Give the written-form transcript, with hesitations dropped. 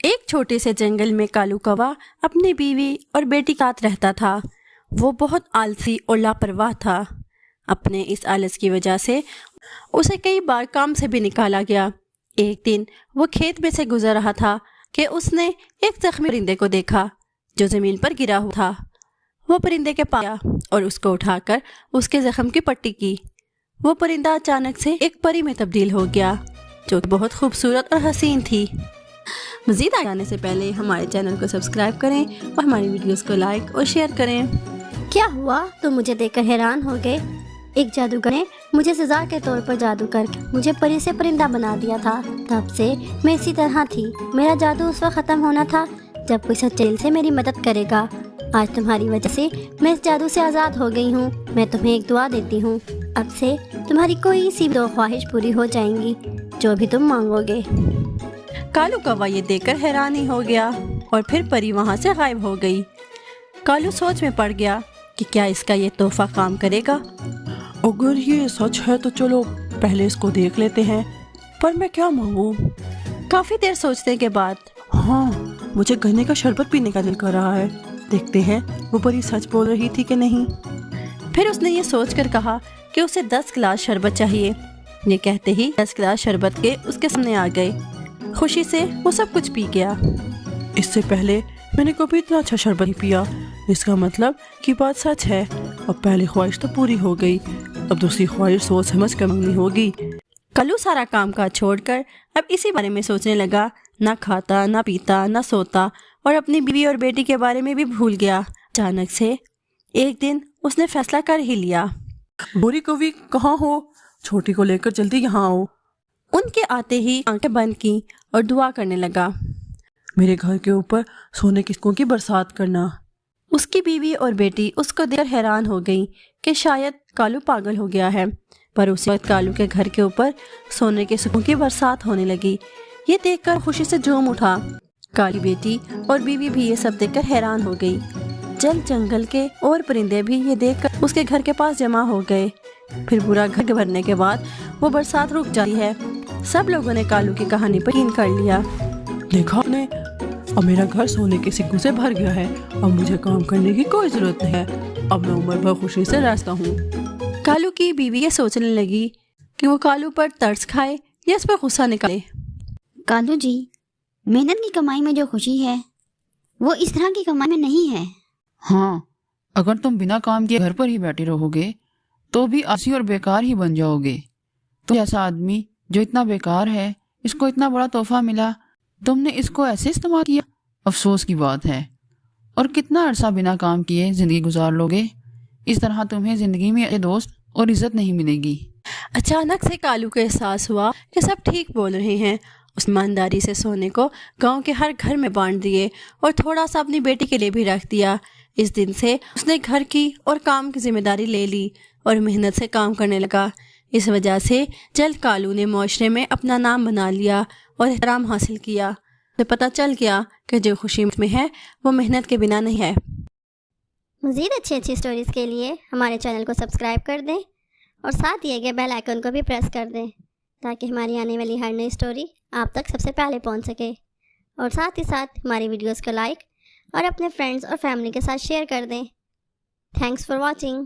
ایک چھوٹے سے جنگل میں کالو کوا اپنی بیوی اور بیٹی کے ساتھ رہتا تھا۔ وہ بہت آلسی اور لاپرواہ تھا۔ اپنے اس آلس کی وجہ سے اسے کئی بار کام سے بھی نکالا گیا۔ ایک دن وہ کھیت میں سے گزر رہا تھا کہ اس نے ایک زخمی پرندے کو دیکھا جو زمین پر گرا ہوا تھا۔ وہ پرندے کے پاس گیا اور اس کو اٹھا کر اس کے زخم کی پٹی کی۔ وہ پرندہ اچانک سے ایک پری میں تبدیل ہو گیا جو بہت خوبصورت اور حسین تھی۔ مزید آگے جانے سے پہلے ہمارے چینل کو سبسکرائب کریں اور ہماری ویڈیوز کو لائک اور شیئر کریں۔ کیا ہوا؟ تم مجھے دیکھ کر حیران ہو گئے؟ ایک جادوگر نے مجھے سزا کے طور پر جادو کر کے مجھے پری سے پرندہ بنا دیا تھا۔ تب سے میں اسی طرح تھی۔ میرا جادو اس وقت ختم ہونا تھا جب کوئی سچے دل سے میری مدد کرے گا۔ آج تمہاری وجہ سے میں اس جادو سے آزاد ہو گئی ہوں۔ میں تمہیں ایک دعا دیتی ہوں، اب سے تمہاری کوئی سی بھی خواہش پوری ہو جائیں گی جو بھی تم مانگو گے۔ کالو کوا یہ دیکھ کر حیرانی ہو گیا اور پھر پری وہاں سے غائب ہو گئی۔ کالو سوچ میں پڑ گیا کہ کیا اس کا یہ تحفہ کام کرے گا۔ اگر یہ سچ ہے تو چلو پہلے اس کو دیکھ لیتے ہیں، پر میں کیا مانگوں؟ کافی دیر سوچنے کے بعد ہاں، مجھے گنے کا شربت پینے کا دل کر رہا ہے۔ دیکھتے ہیں وہ پری سچ بول رہی تھی کہ نہیں۔ پھر اس نے یہ سوچ کر کہا کہ اسے 10 گلاس شربت چاہیے۔ یہ کہتے ہی 10 گلاس شربت کے اس کے سامنے آ گئے۔ خوشی سے وہ سب کچھ پی گیا۔ اس سے پہلے میں نے کبھی اتنا اچھا شربت نہیں پیا۔ اس کا مطلب کہ بات سچ ہے۔ اب پہلی خواہش تو پوری ہو گئی، اب دوسری خواہش سوچ سمجھ کر مانگنی ہوگی۔ کالو سارا کام کاج چھوڑ کر اب اسی بارے میں سوچنے لگا۔ نہ کھاتا، نہ پیتا، نہ سوتا اور اپنی بیوی اور بیٹی کے بارے میں بھی بھول گیا۔ اچانک سے ایک دن اس نے فیصلہ کر ہی لیا۔ بوری کوی کہاں ہو؟ چھوٹی کو لے کر جلدی یہاں آؤ۔ ان کے آتے ہی آنکھیں بند کی اور دعا کرنے لگا۔ میرے گھر کے اوپر سونے کی سکوں کی برسات کرنا۔ اس کی بیوی اور بیٹی اس کو دیکھ کر حیران ہو گئی کہ شاید کالو پاگل ہو گیا ہے، پر اسی وقت کالو کے گھر کے اوپر سونے کے سکوں کی برسات ہونے لگی۔ یہ دیکھ کر خوشی سے جھوم اٹھا۔ کالی بیٹی اور بیوی بھی یہ سب دیکھ کر حیران ہو گئی۔ جنگل کے اور پرندے بھی یہ دیکھ کر اس کے گھر کے پاس جمع ہو گئے۔ پھر پورا گھر بھرنے کے بعد وہ برسات رک جاتی ہے۔ سب لوگوں نے کالو کی کہانی پر یقین کر لیا۔ دیکھا آپ نے، اب میرا گھر سونے کے سکوں سے بھر گیا ہے۔ اب مجھے کام کرنے کی کوئی ضرورت نہیں ہے۔ اب میں عمر بھر خوشی سے رہتا ہوں۔ کالو کی بیوی یہ سوچنے لگی کہ وہ کالو پر ترس کھائے یا اس پر غصہ نکالے۔ کالو جی، محنت کی کمائی میں جو خوشی ہے وہ اس طرح کی کمائی میں نہیں ہے۔ ہاں، اگر تم بنا کام کیے گھر پر ہی بیٹھے رہو گے تو بھی آلسی اور بیکار ہی بن جاؤ گے۔ تو ایسا آدمی جو اتنا بیکار ہے، اس کو اتنا بڑا تحفہ ملا، تم نے اس کو ایسے استعمال کیا؟ افسوس کی بات ہے۔ اور کتنا عرصہ بنا کام کیے زندگی گزار لوگے؟ اس طرح تمہیں زندگی میں دوست اور عزت نہیں ملے گی۔ اچانک سے کالو کو احساس ہوا کہ سب ٹھیک بول رہے ہیں۔ اس ایمانداری سے سونے کو گاؤں کے ہر گھر میں بانٹ دیے اور تھوڑا سا اپنی بیٹی کے لیے بھی رکھ دیا۔ اس دن سے اس نے گھر کی اور کام کی ذمہ داری لے لی اور محنت سے کام کرنے لگا۔ اس وجہ سے جلد کالو نے معاشرے میں اپنا نام بنا لیا اور احترام حاصل کیا۔ اسے پتہ چل گیا کہ جو خوشی میں ہے وہ محنت کے بنا نہیں ہے۔ مزید اچھی سٹوریز کے لیے ہمارے چینل کو سبسکرائب کر دیں اور ساتھ یہ کہ بیل آئیکن کو بھی پریس کر دیں تاکہ ہماری آنے والی ہر نئی سٹوری آپ تک سب سے پہلے پہنچ سکے، اور ساتھ ہی ساتھ ہماری ویڈیوز کو لائک اور اپنے فرینڈز اور فیملی کے ساتھ شیئر کر دیں۔ Thanks for watching.